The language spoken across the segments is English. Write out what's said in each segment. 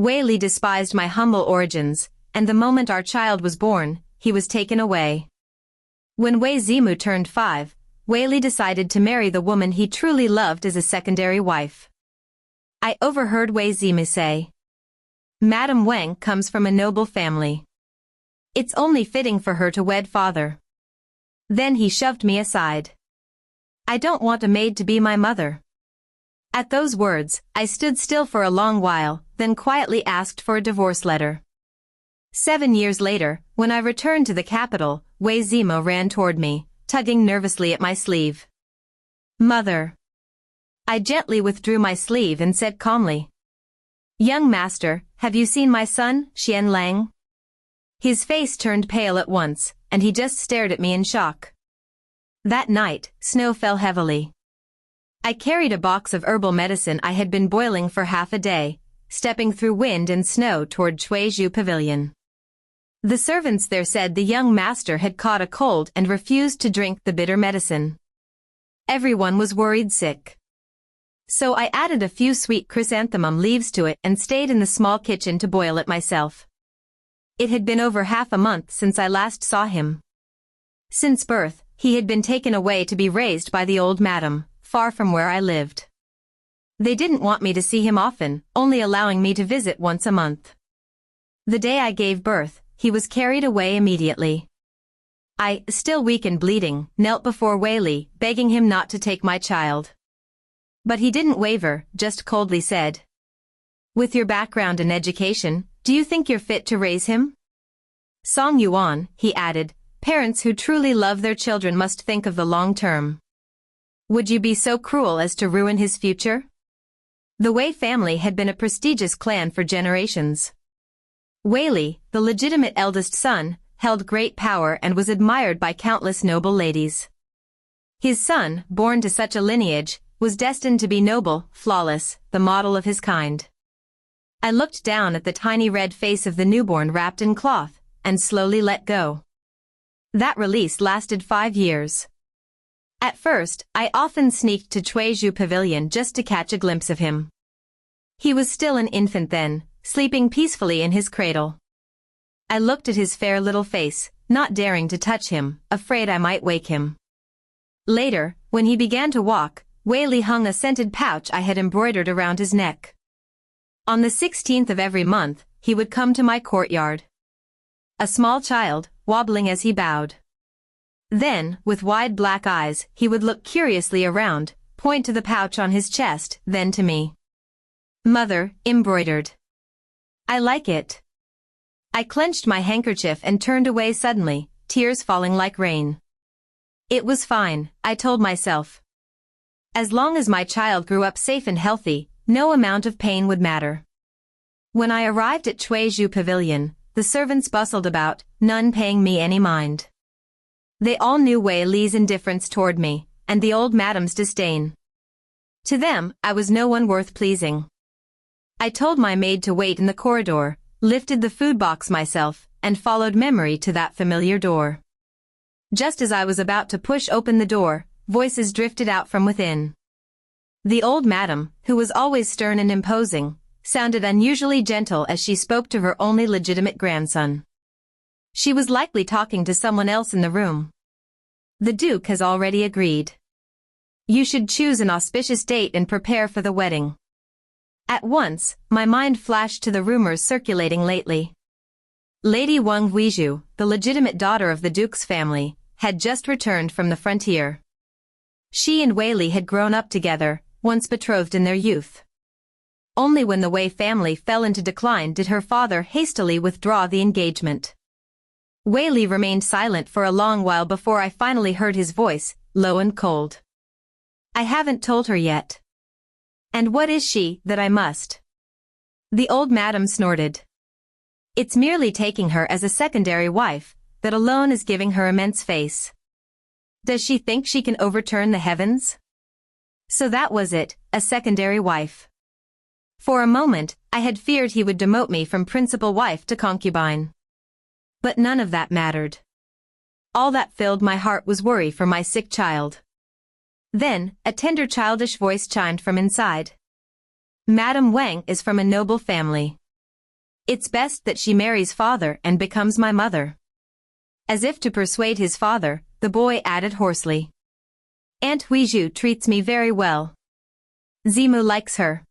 Wei Li despised my humble origins, and the moment our child was born, he was taken away. When Wei Zimu turned 5, Wei Li decided to marry the woman he truly loved as a secondary wife. I overheard Wei Zimu say, "Madame Wang comes from a noble family. It's only fitting for her to wed father." Then he shoved me aside. "I don't want a maid to be my mother." At those words, I stood still for a long while, then quietly asked for a divorce letter. 7 years later, when I returned to the capital, Wei Zimu ran toward me, tugging nervously at my sleeve. "Mother." I gently withdrew my sleeve and said calmly, "Young master, have you seen my son, Xian Lang?" His face turned pale at once, and he just stared at me in shock. That night, snow fell heavily. I carried a box of herbal medicine I had been boiling for half a day, stepping through wind and snow toward Chuizhu Pavilion. The servants there said the young master had caught a cold and refused to drink the bitter medicine. Everyone was worried sick. So I added a few sweet chrysanthemum leaves to it and stayed in the small kitchen to boil it myself. It had been over half a month since I last saw him. Since birth, he had been taken away to be raised by the old madam, far from where I lived. They didn't want me to see him often, only allowing me to visit once a month. The day I gave birth, he was carried away immediately. I, still weak and bleeding, knelt before Wei Li, begging him not to take my child. But he didn't waver, just coldly said, "With your background and education, do you think you're fit to raise him?" Song Yuan, he added, "Parents who truly love their children must think of the long term. Would you be so cruel as to ruin his future?" The Wei family had been a prestigious clan for generations. Wei Li, the legitimate eldest son, held great power and was admired by countless noble ladies. His son, born to such a lineage, was destined to be noble, flawless, the model of his kind. I looked down at the tiny red face of the newborn wrapped in cloth, and slowly let go. That release lasted 5 years. At first, I often sneaked to Chuizhu Pavilion just to catch a glimpse of him. He was still an infant then, sleeping peacefully in his cradle. I looked at his fair little face, not daring to touch him, afraid I might wake him. Later, when he began to walk, Wei Li hung a scented pouch I had embroidered around his neck. On the 16th of every month, he would come to my courtyard. A small child, wobbling as he bowed. Then, with wide black eyes, he would look curiously around, point to the pouch on his chest, then to me. "Mother, embroidered. I like it." I clenched my handkerchief and turned away suddenly, tears falling like rain. It was fine, I told myself. As long as my child grew up safe and healthy, no amount of pain would matter. When I arrived at Chuizhu Pavilion, the servants bustled about, none paying me any mind. They all knew Wei Li's indifference toward me, and the old madam's disdain. To them, I was no one worth pleasing. I told my maid to wait in the corridor, lifted the food box myself, and followed memory to that familiar door. Just as I was about to push open the door, voices drifted out from within. The old madam, who was always stern and imposing, sounded unusually gentle as she spoke to her only legitimate grandson. She was likely talking to someone else in the room. "The Duke has already agreed. You should choose an auspicious date and prepare for the wedding." At once, my mind flashed to the rumors circulating lately. Lady Wang Huizhu, the legitimate daughter of the Duke's family, had just returned from the frontier. She and Wei Li had grown up together, once betrothed in their youth. Only when the Wei family fell into decline did her father hastily withdraw the engagement. Wei Li remained silent for a long while before I finally heard his voice, low and cold. "I haven't told her yet." "And what is she, that I must?" The old madam snorted. "It's merely taking her as a secondary wife, that alone is giving her immense face. Does she think she can overturn the heavens?" So that was it, a secondary wife. For a moment, I had feared he would demote me from principal wife to concubine. But none of that mattered. All that filled my heart was worry for my sick child. Then, a tender childish voice chimed from inside. "Madame Wang is from a noble family. It's best that she marries father and becomes my mother. As if to persuade his father, the boy added hoarsely. Aunt Huizhu treats me very well. Zimu likes her.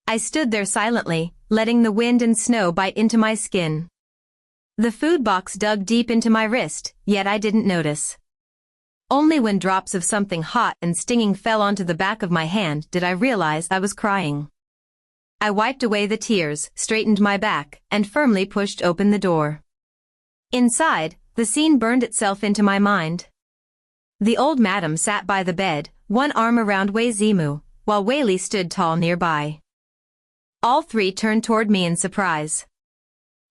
I stood there silently, letting the wind and snow bite into my skin. The food box dug deep into my wrist, yet I didn't notice. Only when drops of something hot and stinging fell onto the back of my hand did I realize I was crying. I wiped away the tears, straightened my back, and firmly pushed open the door. Inside, the scene burned itself into my mind. The old madam sat by the bed, one arm around Wei Zimu, while Wei Li stood tall nearby. All three turned toward me in surprise.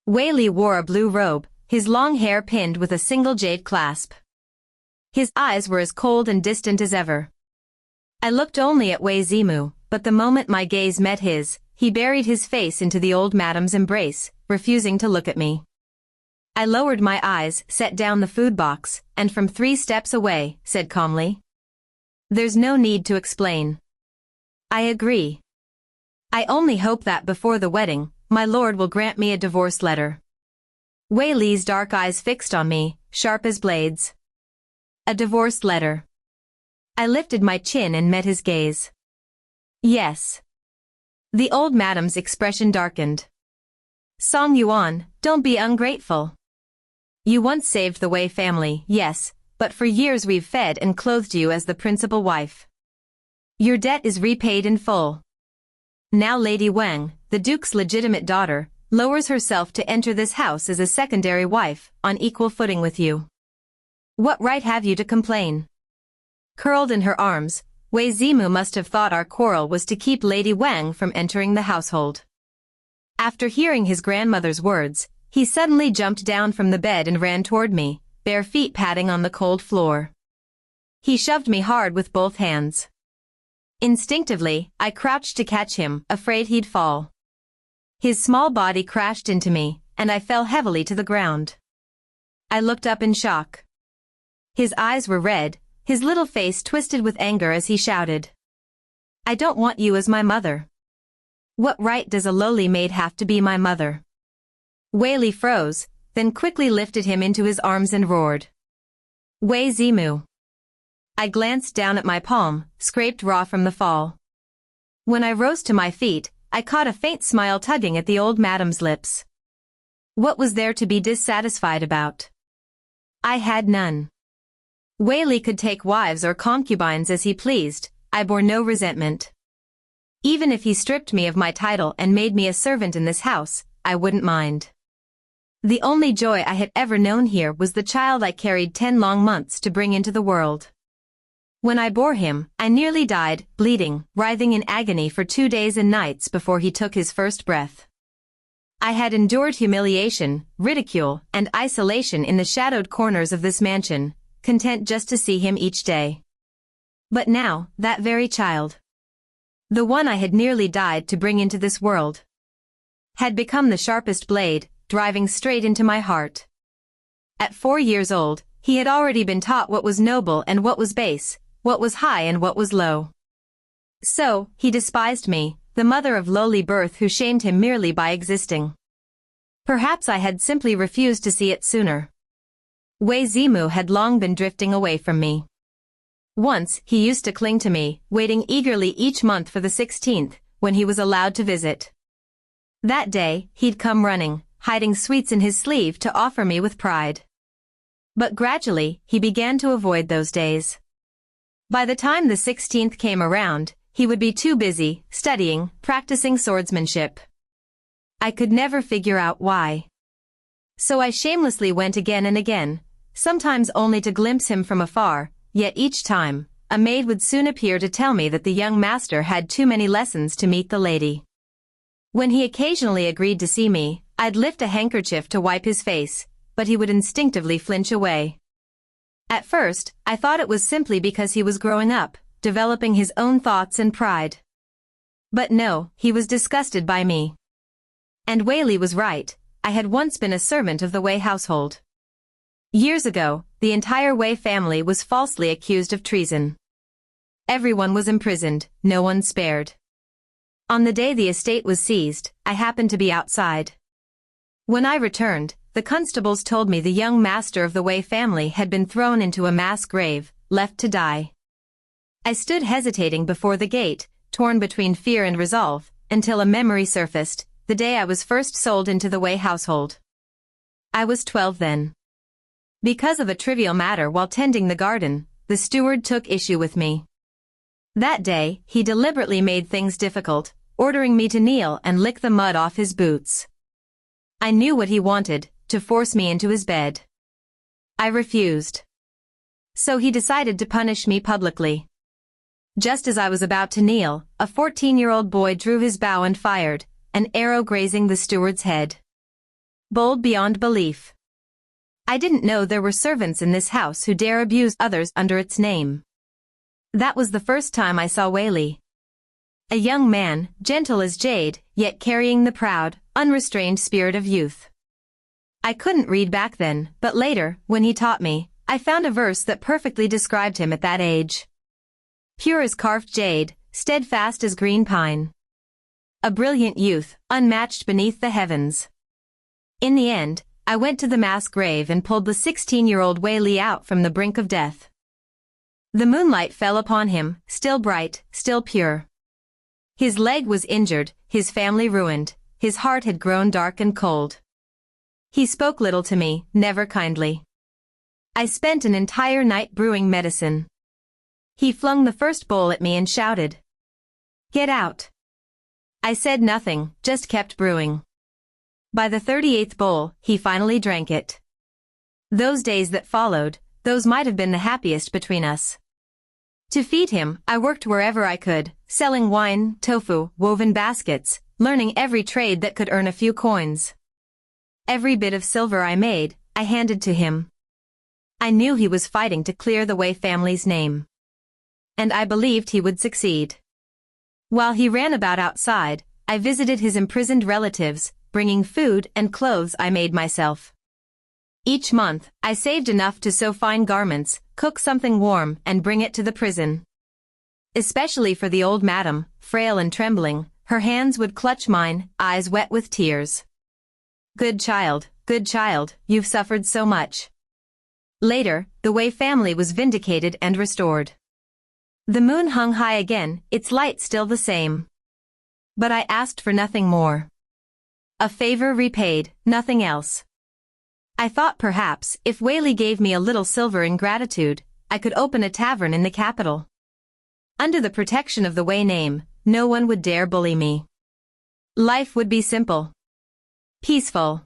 Wei Li wore a blue robe, his long hair pinned with a single jade clasp. His eyes were as cold and distant as ever. I looked only at Wei Zimu, but the moment my gaze met his, he buried his face into the old madam's embrace, refusing to look at me. I lowered my eyes, set down the food box, and from 3 steps away, said calmly. There's no need to explain. I agree. I only hope that before the wedding, my lord will grant me a divorce letter. Wei Li's dark eyes fixed on me, sharp as blades. A divorce letter. I lifted my chin and met his gaze. Yes. The old madam's expression darkened. Song Yuan, don't be ungrateful. You once saved the Wei family, yes, but for years we've fed and clothed you as the principal wife. Your debt is repaid in full. Now Lady Wang, the Duke's legitimate daughter, lowers herself to enter this house as a secondary wife, on equal footing with you. What right have you to complain? Curled in her arms, Wei Zimu must have thought our quarrel was to keep Lady Wang from entering the household. After hearing his grandmother's words, he suddenly jumped down from the bed and ran toward me, bare feet padding on the cold floor. He shoved me hard with both hands. Instinctively, I crouched to catch him, afraid he'd fall. His small body crashed into me, and I fell heavily to the ground. I looked up in shock. His eyes were red, his little face twisted with anger as he shouted. I don't want you as my mother. What right does a lowly maid have to be my mother? Wei Li froze, then quickly lifted him into his arms and roared. Wei Zimu. I glanced down at my palm, scraped raw from the fall. When I rose to my feet, I caught a faint smile tugging at the old madam's lips. What was there to be dissatisfied about? I had none. Wei Li could take wives or concubines as he pleased, I bore no resentment. Even if he stripped me of my title and made me a servant in this house, I wouldn't mind. The only joy I had ever known here was the child I carried 10 long months to bring into the world. When I bore him, I nearly died, bleeding, writhing in agony for 2 days and nights before he took his first breath. I had endured humiliation, ridicule, and isolation in the shadowed corners of this mansion, content just to see him each day. But now, that very child, the one I had nearly died to bring into this world, had become the sharpest blade, driving straight into my heart. At 4 years old, he had already been taught what was noble and what was base, what was high and what was low. So, he despised me, the mother of lowly birth who shamed him merely by existing. Perhaps I had simply refused to see it sooner. Wei Zimu had long been drifting away from me. Once, he used to cling to me, waiting eagerly each month for the 16th, when he was allowed to visit. That day, he'd come running, hiding sweets in his sleeve to offer me with pride. But gradually, he began to avoid those days. By the time the 16th came around, he would be too busy, studying, practicing swordsmanship. I could never figure out why. So I shamelessly went again and again, sometimes only to glimpse him from afar, yet each time, a maid would soon appear to tell me that the young master had too many lessons to meet the lady. When he occasionally agreed to see me, I'd lift a handkerchief to wipe his face, but he would instinctively flinch away. At first, I thought it was simply because he was growing up, developing his own thoughts and pride. But no, he was disgusted by me. And Wei Li was right, I had once been a servant of the Wei household. Years ago, the entire Wei family was falsely accused of treason. Everyone was imprisoned, no one spared. On the day the estate was seized, I happened to be outside. When I returned, the constables told me the young master of the Wei family had been thrown into a mass grave, left to die. I stood hesitating before the gate, torn between fear and resolve, until a memory surfaced, the day I was first sold into the Wei household. I was 12 then. Because of a trivial matter while tending the garden, the steward took issue with me. That day, he deliberately made things difficult, ordering me to kneel and lick the mud off his boots. I knew what he wanted, to force me into his bed. I refused. So he decided to punish me publicly. Just as I was about to kneel, a 14-year-old boy drew his bow and fired, an arrow grazing the steward's head. Bold beyond belief. I didn't know there were servants in this house who dare abuse others under its name. That was the first time I saw Wei Li. A young man, gentle as jade, yet carrying the proud, unrestrained spirit of youth. I couldn't read back then, but later, when he taught me, I found a verse that perfectly described him at that age. Pure as carved jade, steadfast as green pine. A brilliant youth, unmatched beneath the heavens. In the end, I went to the mass grave and pulled the 16-year-old Wei Li out from the brink of death. The moonlight fell upon him, still bright, still pure. His leg was injured, his family ruined, his heart had grown dark and cold. He spoke little to me, never kindly. I spent an entire night brewing medicine. He flung the first bowl at me and shouted, "Get out." I said nothing, just kept brewing. By the 38th bowl, he finally drank it. Those days that followed, those might have been the happiest between us. To feed him, I worked wherever I could, selling wine, tofu, woven baskets, learning every trade that could earn a few coins. Every bit of silver I made, I handed to him. I knew he was fighting to clear the Wei family's name. And I believed he would succeed. While he ran about outside, I visited his imprisoned relatives, bringing food and clothes I made myself. Each month, I saved enough to sew fine garments, cook something warm, and bring it to the prison. Especially for the old madam, frail and trembling, her hands would clutch mine, eyes wet with tears. Good child, you've suffered so much." Later, the Wei family was vindicated and restored. The moon hung high again, its light still the same. But I asked for nothing more. A favor repaid, nothing else. I thought perhaps, if Wei Li gave me a little silver in gratitude, I could open a tavern in the capital. Under the protection of the Wei name, no one would dare bully me. Life would be simple. Peaceful.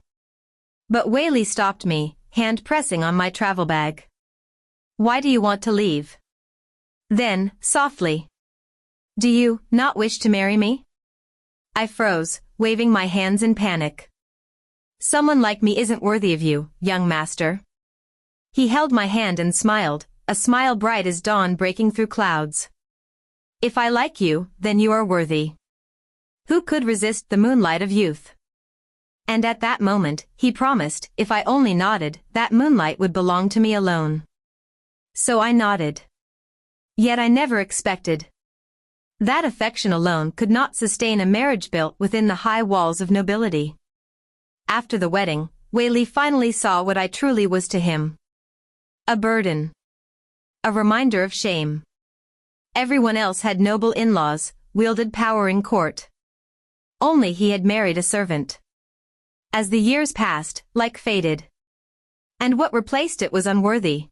But Wei Li stopped me, hand pressing on my travel bag. "Why do you want to leave?" Then, softly, "Do you not wish to marry me?" I froze, waving my hands in panic. "Someone like me isn't worthy of you, young master." He held my hand and smiled, a smile bright as dawn breaking through clouds. "If I like you, then you are worthy." Who could resist the moonlight of youth? And at that moment, he promised, if I only nodded, that moonlight would belong to me alone. So I nodded. Yet I never expected. That affection alone could not sustain a marriage built within the high walls of nobility. After the wedding, Wei Li finally saw what I truly was to him. A burden. A reminder of shame. Everyone else had noble in-laws, wielded power in court. Only he had married a servant. As the years passed, like faded. And what replaced it was unworthy.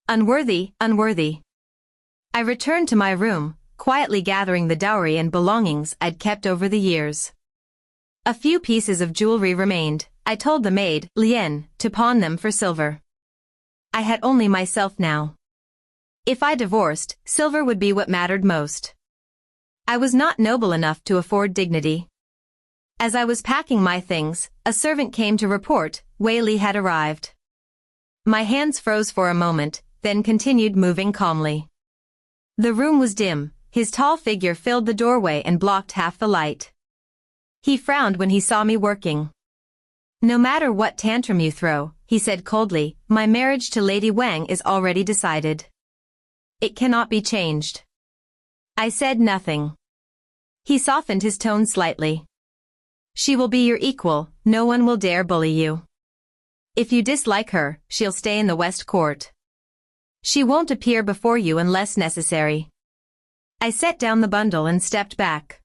Unworthy. I returned to my room, quietly gathering the dowry and belongings I'd kept over the years. A few pieces of jewelry remained. I told the maid, Lien, to pawn them for silver. I had only myself now. If I divorced, silver would be what mattered most. I was not noble enough to afford dignity. As I was packing my things, a servant came to report, Wei Li had arrived. My hands froze for a moment, then continued moving calmly. The room was dim, his tall figure filled the doorway and blocked half the light. He frowned when he saw me working. "No matter what tantrum you throw," he said coldly, "my marriage to Lady Wang is already decided. It cannot be changed." I said nothing. He softened his tone slightly. "She will be your equal, no one will dare bully you. If you dislike her, she'll stay in the West Court. She won't appear before you unless necessary. I set down the bundle and stepped back.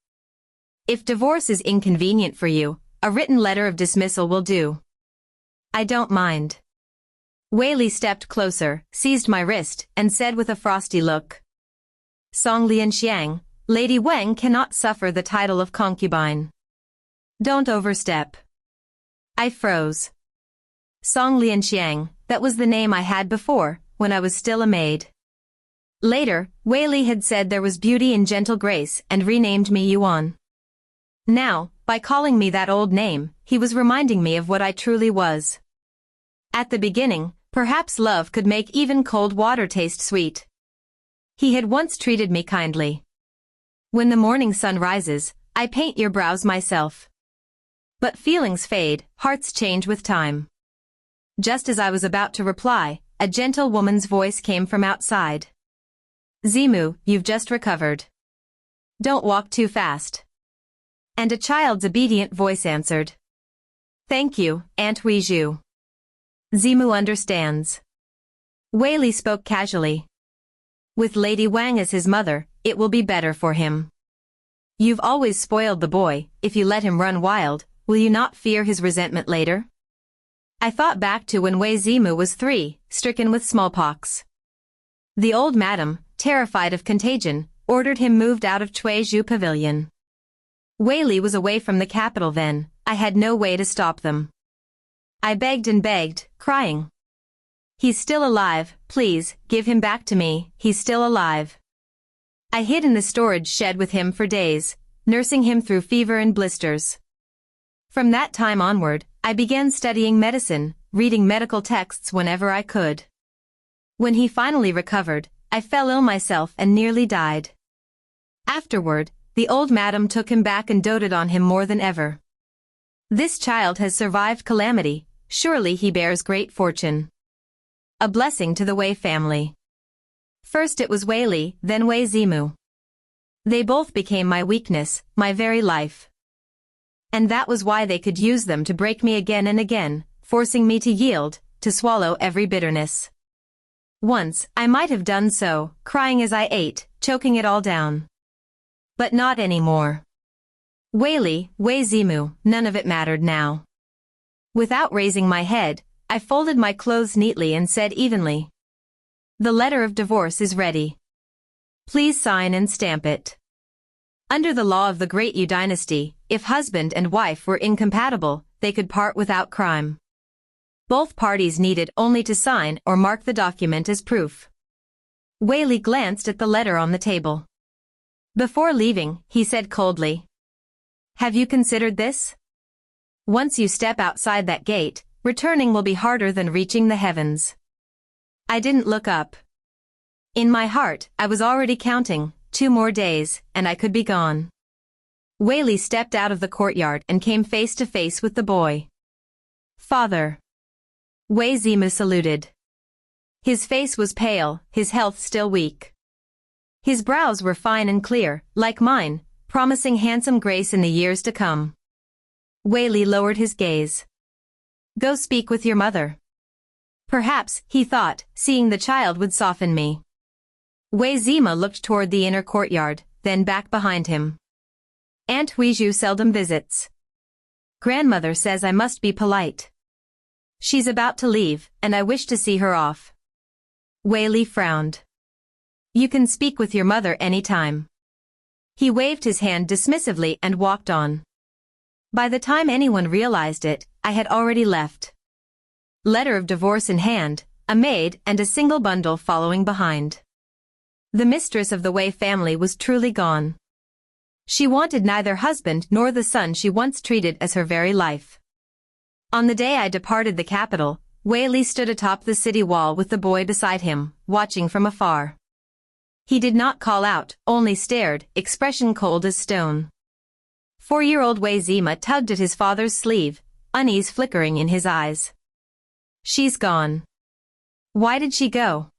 If divorce is inconvenient for you, a written letter of dismissal will do. I don't mind. Wei Li stepped closer, seized my wrist, and said with a frosty look. Song Lianxiang, Lady Wang cannot suffer the title of concubine. Don't overstep. I froze. Song Lianxiang, that was the name I had before, when I was still a maid. Later, Wei Li had said there was beauty in gentle grace and renamed me Yuan. Now, by calling me that old name, he was reminding me of what I truly was. At the beginning, perhaps love could make even cold water taste sweet. He had once treated me kindly. When the morning sun rises, I paint your brows myself. But feelings fade, hearts change with time. Just as I was about to reply, a gentle woman's voice came from outside. Zimu, you've just recovered. Don't walk too fast. And a child's obedient voice answered. Thank you, Aunt Huizhu. Zimu understands. Wei Li spoke casually. With Lady Wang as his mother, it will be better for him. You've always spoiled the boy, if you let him run wild, will you not fear his resentment later? I thought back to when Wei Zimu was 3, stricken with smallpox. The old madam, terrified of contagion, ordered him moved out of Chuizhu Pavilion. Wei Li was away from the capital then, I had no way to stop them. I begged and begged, crying. He's still alive, please, give him back to me, he's still alive. I hid in the storage shed with him for days, nursing him through fever and blisters. From that time onward, I began studying medicine, reading medical texts whenever I could. When he finally recovered, I fell ill myself and nearly died. Afterward, the old madam took him back and doted on him more than ever. This child has survived calamity, surely he bears great fortune. A blessing to the Wei family. First it was Wei Li, then Wei Zimu. They both became my weakness, my very life. And that was why they could use them to break me again and again, forcing me to yield, to swallow every bitterness. Once, I might have done so, crying as I ate, choking it all down. But not anymore. Wei Li, Wei Zimu, none of it mattered now. Without raising my head, I folded my clothes neatly and said evenly. The letter of divorce is ready. Please sign and stamp it. Under the law of the Great Yu dynasty, if husband and wife were incompatible, they could part without crime. Both parties needed only to sign or mark the document as proof. Wei Li glanced at the letter on the table. Before leaving, he said coldly. Have you considered this? Once you step outside that gate, returning will be harder than reaching the heavens. I didn't look up. In my heart, I was already counting, 2 more days, and I could be gone. Wei Li stepped out of the courtyard and came face to face with the boy. Father. Wei Zimu saluted. His face was pale, his health still weak. His brows were fine and clear, like mine, promising handsome grace in the years to come. Wei Li lowered his gaze. Go speak with your mother. Perhaps, he thought, seeing the child would soften me. Wei Zimu looked toward the inner courtyard, then back behind him. Aunt Huizhu seldom visits. Grandmother says I must be polite. She's about to leave, and I wish to see her off. Wei Li frowned. You can speak with your mother any time. He waved his hand dismissively and walked on. By the time anyone realized it, I had already left. Letter of divorce in hand, a maid and a single bundle following behind. The mistress of the Wei family was truly gone. She wanted neither husband nor the son she once treated as her very life. On the day I departed the capital, Wei Li stood atop the city wall with the boy beside him, watching from afar. He did not call out, only stared, expression cold as stone. 4-year-old Wei Zimu tugged at his father's sleeve, unease flickering in his eyes. She's gone. Why did she go?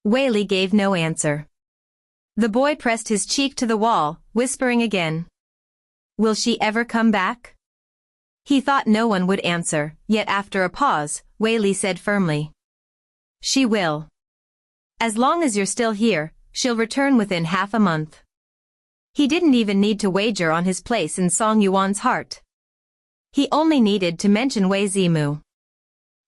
Wei Li gave no answer. The boy pressed his cheek to the wall, whispering again. Will she ever come back? He thought no one would answer, yet after a pause, Wei Li said firmly. She will. As long as you're still here, she'll return within half a month. He didn't even need to wager on his place in Song Yuan's heart. He only needed to mention Wei Zimu.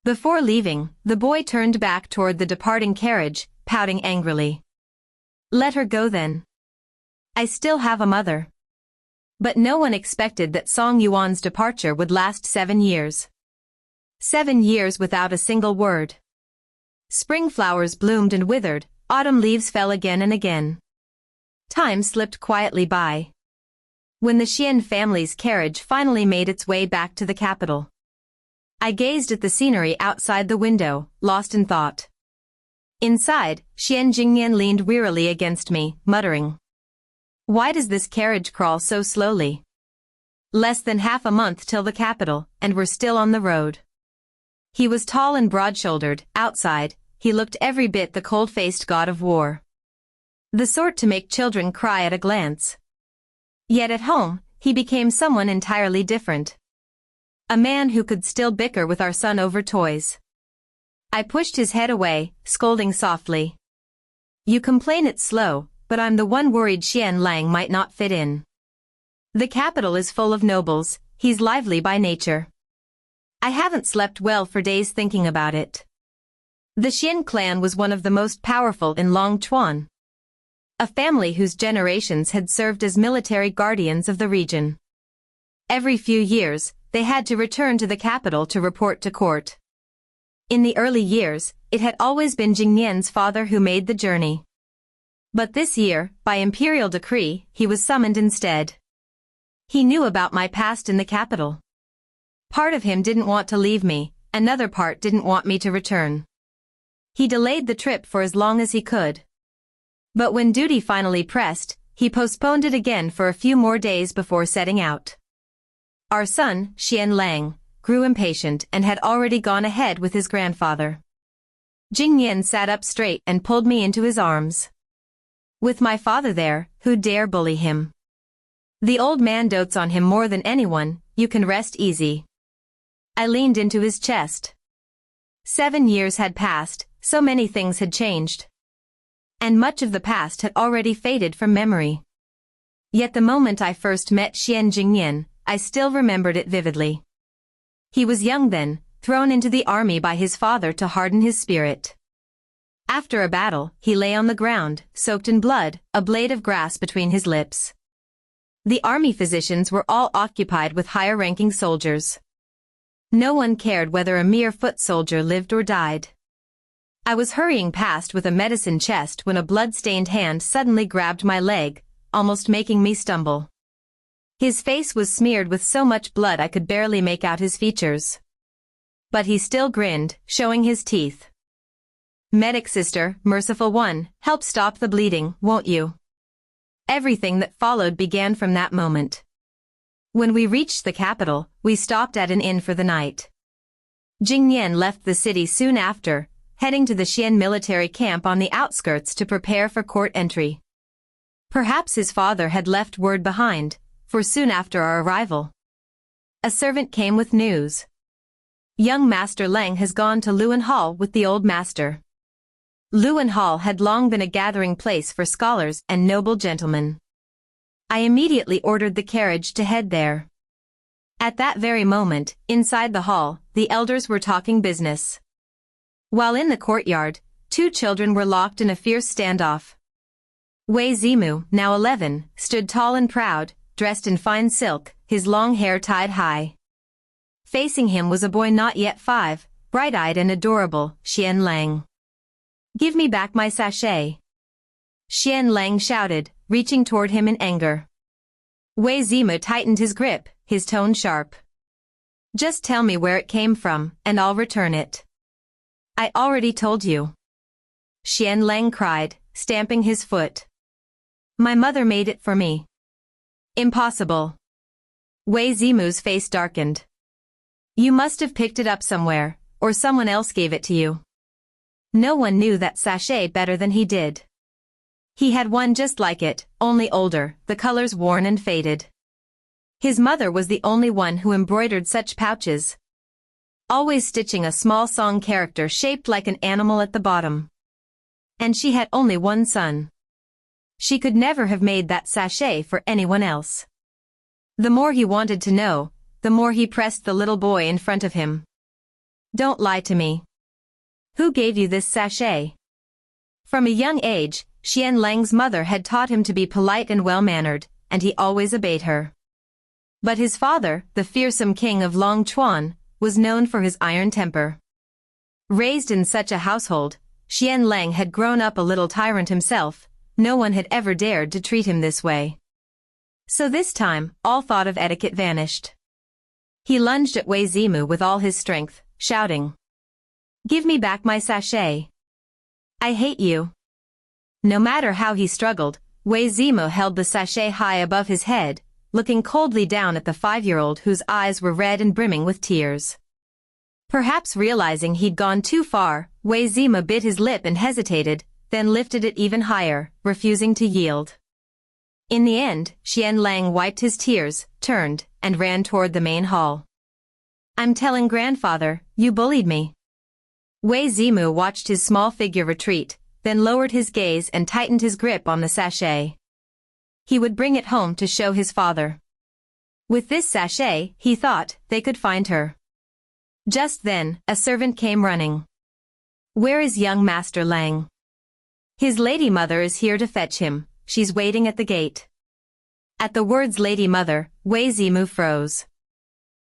Before leaving, the boy turned back toward the departing carriage, pouting angrily. Let her go then. I still have a mother. But no one expected that Song Yuan's departure would last 7 years. 7 years without a single word. Spring flowers bloomed and withered, autumn leaves fell again and again. Time slipped quietly by. When the Xian family's carriage finally made its way back to the capital, I gazed at the scenery outside the window, lost in thought. Inside, Xian Jingyan leaned wearily against me, muttering. Why does this carriage crawl so slowly? Less than half a month till the capital, and we're still on the road. He was tall and broad-shouldered. Outside, he looked every bit the cold-faced god of war. The sort to make children cry at a glance. Yet at home, he became someone entirely different. A man who could still bicker with our son over toys. I pushed his head away, scolding softly. You complain it's slow, but I'm the one worried Xian Lang might not fit in. The capital is full of nobles, he's lively by nature. I haven't slept well for days thinking about it. The Xian clan was one of the most powerful in Longchuan. A family whose generations had served as military guardians of the region. Every few years, they had to return to the capital to report to court. In the early years, it had always been Jingyan's father who made the journey. But this year, by imperial decree, he was summoned instead. He knew about my past in the capital. Part of him didn't want to leave me, another part didn't want me to return. He delayed the trip for as long as he could. But when duty finally pressed, he postponed it again for a few more days before setting out. Our son, Xian Lang, grew impatient and had already gone ahead with his grandfather. Jingyan sat up straight and pulled me into his arms. With my father there, who dare bully him? The old man dotes on him more than anyone, you can rest easy. I leaned into his chest. 7 years had passed, so many things had changed. And much of the past had already faded from memory. Yet the moment I first met Xian Jingyan, I still remembered it vividly. He was young then, thrown into the army by his father to harden his spirit. After a battle, he lay on the ground, soaked in blood, a blade of grass between his lips. The army physicians were all occupied with higher-ranking soldiers. No one cared whether a mere foot soldier lived or died. I was hurrying past with a medicine chest when a blood-stained hand suddenly grabbed my leg, almost making me stumble. His face was smeared with so much blood I could barely make out his features. But he still grinned, showing his teeth. Medic sister, merciful one, help stop the bleeding, won't you? Everything that followed began from that moment. When we reached the capital, we stopped at an inn for the night. Jingyan left the city soon after, heading to the Xian military camp on the outskirts to prepare for court entry. Perhaps his father had left word behind, for soon after our arrival, a servant came with news. Young Master Leng has gone to Luan Hall with the old master. Luan Hall had long been a gathering place for scholars and noble gentlemen. I immediately ordered the carriage to head there. At that very moment, inside the hall, the elders were talking business. While in the courtyard, 2 children were locked in a fierce standoff. Wei Zimu, now 11, stood tall and proud, dressed in fine silk, his long hair tied high. Facing him was a boy not yet 5, bright-eyed and adorable, Xian Lang. Give me back my sachet. Xian Lang shouted, reaching toward him in anger. Wei Zimu tightened his grip, his tone sharp. Just tell me where it came from, and I'll return it. I already told you. Xian Lang cried, stamping his foot. My mother made it for me. Impossible. Wei Zimu's face darkened. You must have picked it up somewhere, or someone else gave it to you. No one knew that sachet better than he did. He had one just like it, only older, the colors worn and faded. His mother was the only one who embroidered such pouches, always stitching a small song character shaped like an animal at the bottom. And she had only one son. She could never have made that sachet for anyone else. The more he wanted to know, the more he pressed the little boy in front of him. Don't lie to me. Who gave you this sachet? From a young age, Xian Lang's mother had taught him to be polite and well-mannered, and he always obeyed her. But his father, the fearsome king of Long Chuan, was known for his iron temper. Raised in such a household, Xian Lang had grown up a little tyrant himself. No one had ever dared to treat him this way. So this time, all thought of etiquette vanished. He lunged at Wei Zimu with all his strength, shouting, "Give me back my sachet. I hate you." No matter how he struggled, Wei Zimu held the sachet high above his head, looking coldly down at the 5-year-old whose eyes were red and brimming with tears. Perhaps realizing he'd gone too far, Wei Zimu bit his lip and hesitated, then lifted it even higher, refusing to yield. In the end, Xian Lang wiped his tears, turned, and ran toward the main hall. "I'm telling grandfather, you bullied me." Wei Zimu watched his small figure retreat, then lowered his gaze and tightened his grip on the sachet. He would bring it home to show his father. With this sachet, he thought, they could find her. Just then, a servant came running. "Where is young Master Lang?" "His lady mother is here to fetch him, she's waiting at the gate." At the words lady mother, Wei Zimu froze.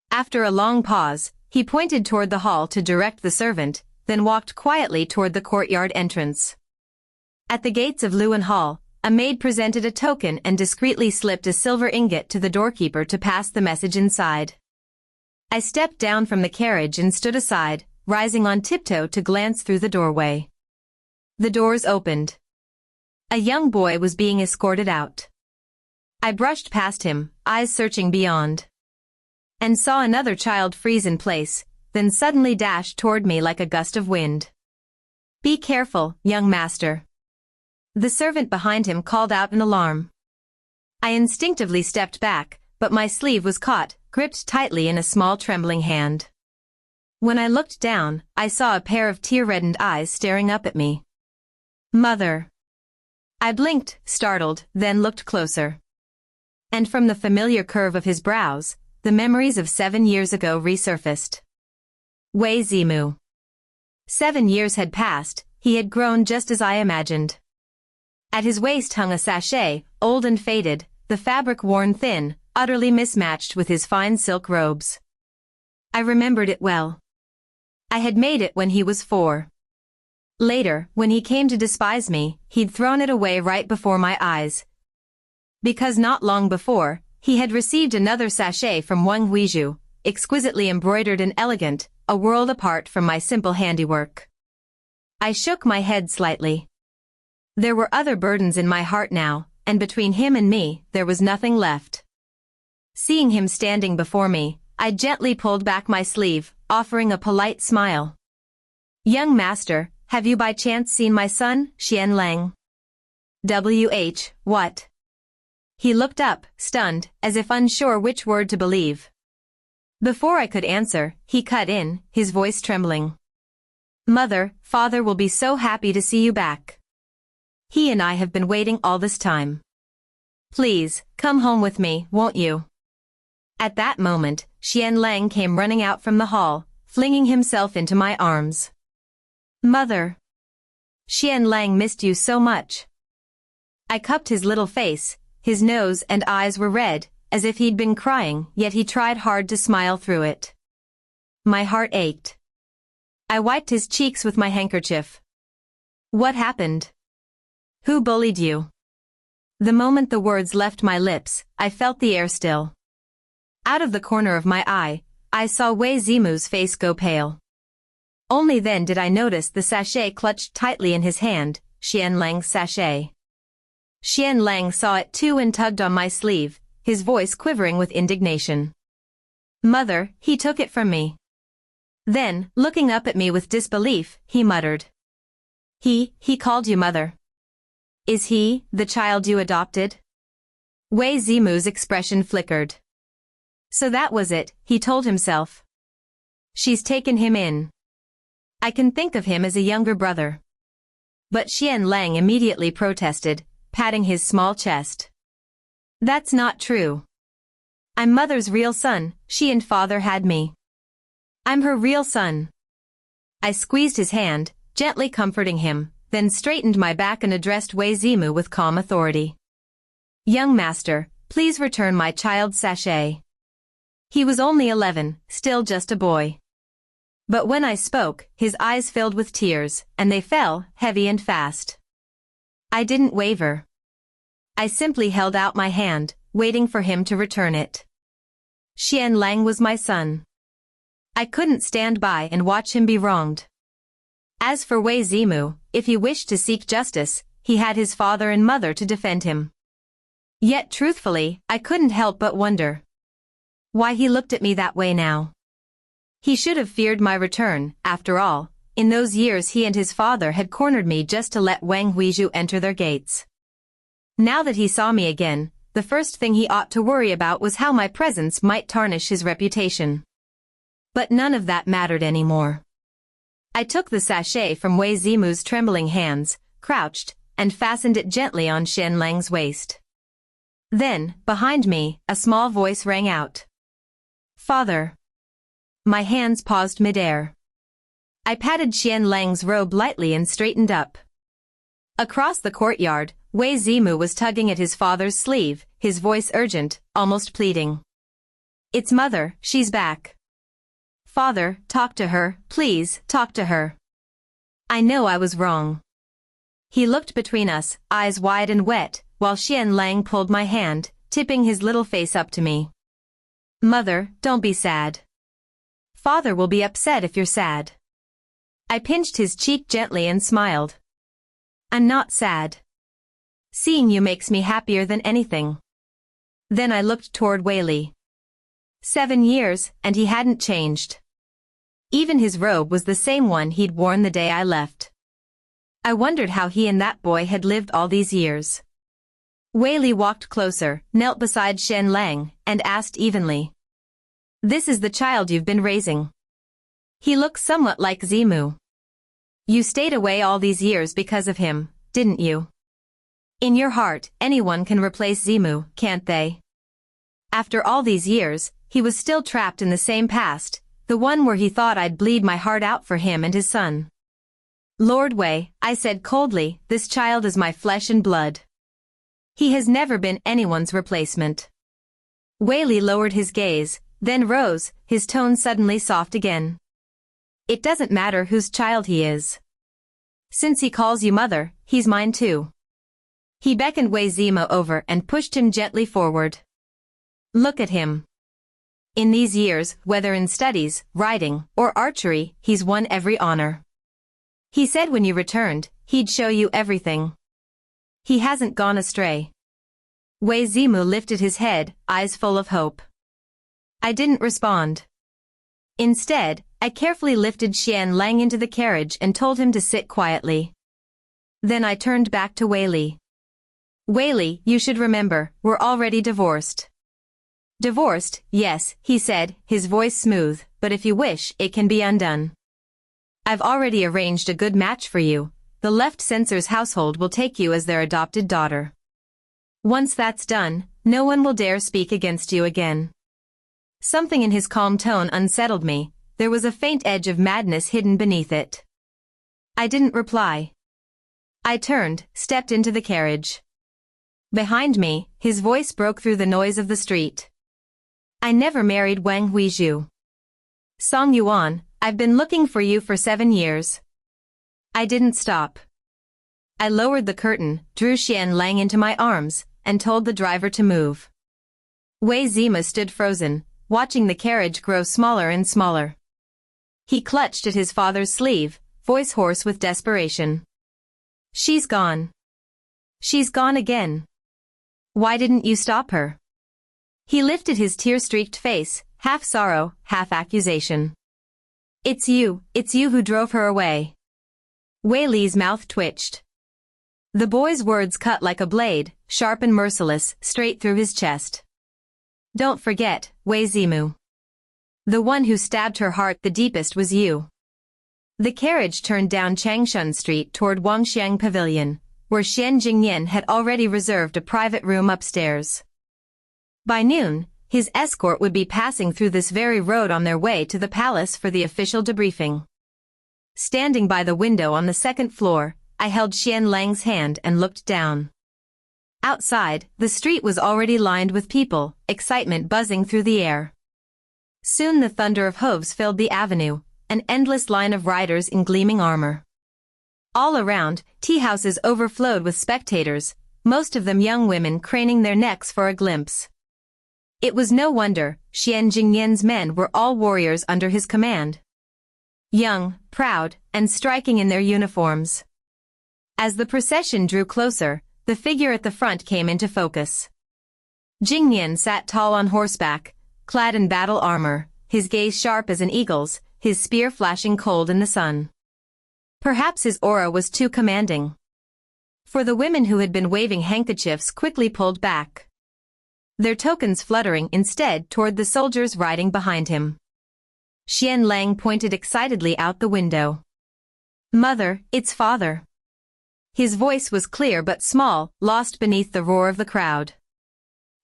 After a long pause, he pointed toward the hall to direct the servant, then walked quietly toward the courtyard entrance. At the gates of Luan Hall, a maid presented a token and discreetly slipped a silver ingot to the doorkeeper to pass the message inside. I stepped down from the carriage and stood aside, rising on tiptoe to glance through the doorway. The doors opened. A young boy was being escorted out. I brushed past him, eyes searching beyond, and saw another child freeze in place, then suddenly dash toward me like a gust of wind. "Be careful, young master." The servant behind him called out in alarm. I instinctively stepped back, but my sleeve was caught, gripped tightly in a small trembling hand. When I looked down, I saw a pair of tear-reddened eyes staring up at me. "Mother." I blinked, startled, then looked closer. And from the familiar curve of his brows, the memories of 7 years ago resurfaced. Wei Zimu. 7 years had passed, he had grown just as I imagined. At his waist hung a sachet, old and faded, the fabric worn thin, utterly mismatched with his fine silk robes. I remembered it well. I had made it when he was 4. Later, when he came to despise me, he'd thrown it away right before my eyes. Because not long before, he had received another sachet from Wang Huizhu, exquisitely embroidered and elegant, a world apart from my simple handiwork. I shook my head slightly. There were other burdens in my heart now, and between him and me, there was nothing left. Seeing him standing before me, I gently pulled back my sleeve, offering a polite smile. "Young master, have you by chance seen my son, Xian Lang?" What?" He looked up, stunned, as if unsure which word to believe. Before I could answer, he cut in, his voice trembling. "Mother, father will be so happy to see you back. He and I have been waiting all this time. Please, come home with me, won't you?" At that moment, Xian Lang came running out from the hall, flinging himself into my arms. "Mother. Xian Lang missed you so much." I cupped his little face, his nose and eyes were red, as if he'd been crying, yet he tried hard to smile through it. My heart ached. I wiped his cheeks with my handkerchief. "What happened? Who bullied you?" The moment the words left my lips, I felt the air still. Out of the corner of my eye, I saw Wei Zimu's face go pale. Only then did I notice the sachet clutched tightly in his hand, Xian Lang's sachet. Xian Lang saw it too and tugged on my sleeve, his voice quivering with indignation. "Mother, he took it from me." Then, looking up at me with disbelief, he muttered. He called you mother. Is he, the child you adopted?" Wei Zimu's expression flickered. So that was it, he told himself. She's taken him in. I can think of him as a younger brother. But Xian Lang immediately protested, patting his small chest. That's not true. I'm Mother's real son, she and Father had me. I'm her real son. I squeezed his hand, gently comforting him, then straightened my back and addressed Wei Zimu with calm authority. Young master, please return my child's sachet. He was only 11, still just a boy. But when I spoke, his eyes filled with tears, and they fell, heavy and fast. I didn't waver. I simply held out my hand, waiting for him to return it. Xian Lang was my son. I couldn't stand by and watch him be wronged. As for Wei Zimu, if he wished to seek justice, he had his father and mother to defend him. Yet truthfully, I couldn't help but wonder why he looked at me that way now. He should have feared my return, after all. In those years he and his father had cornered me just to let Wang Huizhu enter their gates. Now that he saw me again, the first thing he ought to worry about was how my presence might tarnish his reputation. But none of that mattered anymore. I took the sachet from Wei Zimu's trembling hands, crouched, and fastened it gently on Xian Lang's waist. Then, behind me, a small voice rang out. Father. My hands paused midair. I patted Xian Lang's robe lightly and straightened up. Across the courtyard, Wei Zimu was tugging at his father's sleeve, his voice urgent, almost pleading. It's Mother, she's back. Father, talk to her, please, talk to her. I know I was wrong. He looked between us, eyes wide and wet, while Xian Lang pulled my hand, tipping his little face up to me. Mother, don't be sad. Father will be upset if you're sad. I pinched his cheek gently and smiled. I'm not sad. Seeing you makes me happier than anything. Then I looked toward Wei Li. 7 years, and he hadn't changed. Even his robe was the same one he'd worn the day I left. I wondered how he and that boy had lived all these years. Wei Li walked closer, knelt beside Xian Lang, and asked evenly. This is the child you've been raising. He looks somewhat like Zimu. You stayed away all these years because of him, didn't you? In your heart, anyone can replace Zimu, can't they? After all these years, he was still trapped in the same past, the one where he thought I'd bleed my heart out for him and his son. Lord Wei, I said coldly, this child is my flesh and blood. He has never been anyone's replacement. Wei Li lowered his gaze, then rose, his tone suddenly soft again. It doesn't matter whose child he is. Since he calls you mother, he's mine too. He beckoned Wei Zimu over and pushed him gently forward. Look at him. In these years, whether in studies, riding, or archery, he's won every honor. He said when you returned, he'd show you everything. He hasn't gone astray. Wei Zimu lifted his head, eyes full of hope. I didn't respond. Instead, I carefully lifted Xian Lang into the carriage and told him to sit quietly. Then I turned back to Wei Li. Wei Li, you should remember, we're already divorced. Divorced, yes, he said, his voice smooth, but if you wish, it can be undone. I've already arranged a good match for you. The left censor's household will take you as their adopted daughter. Once that's done, no one will dare speak against you again. Something in his calm tone unsettled me. There was a faint edge of madness hidden beneath it. I didn't reply. I turned, stepped into the carriage. Behind me, his voice broke through the noise of the street. I never married Wang Huizhu. Song Yuan, I've been looking for you for 7 years. I didn't stop. I lowered the curtain, drew Xian Lang into my arms, and told the driver to move. Wei Zimu stood frozen, watching the carriage grow smaller and smaller. He clutched at his father's sleeve, voice hoarse with desperation. She's gone. She's gone again. Why didn't you stop her? He lifted his tear-streaked face, half sorrow, half accusation. It's you who drove her away. Wei Li's mouth twitched. The boy's words cut like a blade, sharp and merciless, straight through his chest. Don't forget, Wei Zimu. The one who stabbed her heart the deepest was you. The carriage turned down Changshun Street toward Wangxiang Pavilion, where Xian Jingyan had already reserved a private room upstairs. By noon, his escort would be passing through this very road on their way to the palace for the official debriefing. Standing by the window on the second floor, I held Xian Lang's hand and looked down. Outside, the street was already lined with people, excitement buzzing through the air. Soon the thunder of hooves filled the avenue, an endless line of riders in gleaming armor. All around, tea-houses overflowed with spectators, most of them young women craning their necks for a glimpse. It was no wonder, Xian Jingyan's men were all warriors under his command. Young, proud, and striking in their uniforms. As the procession drew closer, the figure at the front came into focus. Jingyan sat tall on horseback, clad in battle armor, his gaze sharp as an eagle's, his spear flashing cold in the sun. Perhaps his aura was too commanding. For the women who had been waving handkerchiefs quickly pulled back, their tokens fluttering instead toward the soldiers riding behind him. Xian Lang pointed excitedly out the window. "Mother, it's father." His voice was clear but small, lost beneath the roar of the crowd.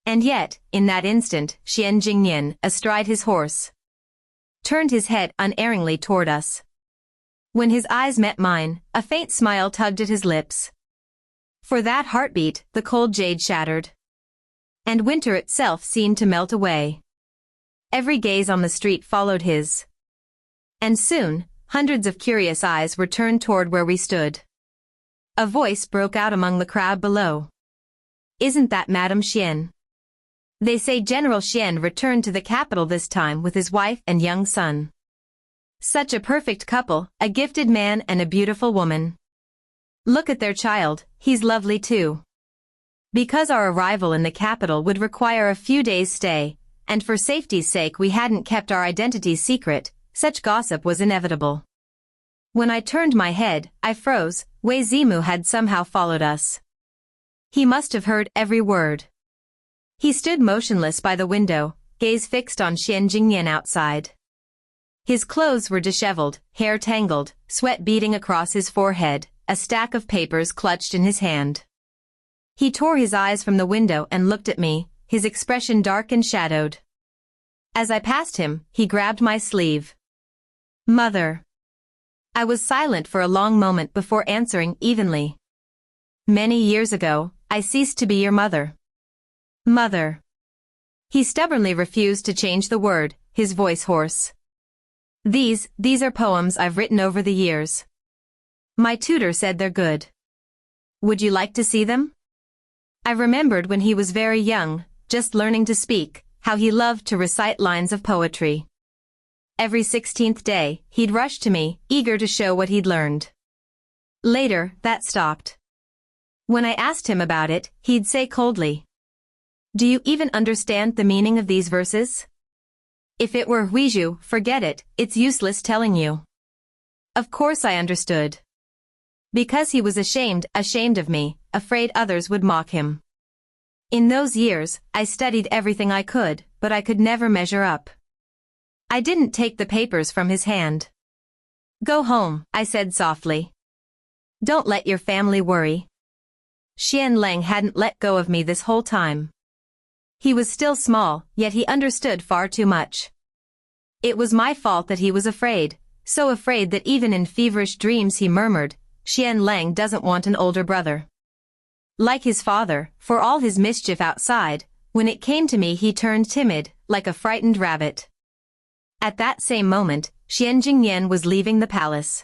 And yet, in that instant, Xian Jingyan, astride his horse, turned his head unerringly toward us. When his eyes met mine, a faint smile tugged at his lips. For that heartbeat, the cold jade shattered. And winter itself seemed to melt away. Every gaze on the street followed his. And soon, hundreds of curious eyes were turned toward where we stood. A voice broke out among the crowd below. "Isn't that Madame Xian? They say General Xian returned to the capital this time with his wife and young son. Such a perfect couple, a gifted man and a beautiful woman. Look at their child, he's lovely too." Because our arrival in the capital would require a few days' stay, and for safety's sake we hadn't kept our identities secret, such gossip was inevitable. When I turned my head, I froze. Wei Zimu had somehow followed us. He must have heard every word. He stood motionless by the window, gaze fixed on Xian Jingyan outside. His clothes were disheveled, hair tangled, sweat beading across his forehead, a stack of papers clutched in his hand. He tore his eyes from the window and looked at me, his expression dark and shadowed. As I passed him, he grabbed my sleeve. "Mother." I was silent for a long moment before answering evenly. "Many years ago, I ceased to be your mother." "Mother." He stubbornly refused to change the word, his voice hoarse. These are poems I've written over the years. My tutor said they're good. Would you like to see them?" I remembered when he was very young, just learning to speak, how he loved to recite lines of poetry. Every 16th day, he'd rush to me, eager to show what he'd learned. Later, that stopped. When I asked him about it, he'd say coldly, "Do you even understand the meaning of these verses? If it were Huizhu, forget it, it's useless telling you." Of course I understood. Because he was ashamed of me, afraid others would mock him. In those years, I studied everything I could, but I could never measure up. I didn't take the papers from his hand. "Go home," I said softly. "Don't let your family worry." Xian Lang hadn't let go of me this whole time. He was still small, yet he understood far too much. It was my fault that he was afraid, so afraid that even in feverish dreams he murmured, "Xian Lang doesn't want an older brother." Like his father, for all his mischief outside, when it came to me he turned timid, like a frightened rabbit. At that same moment, Xian Jingyan was leaving the palace.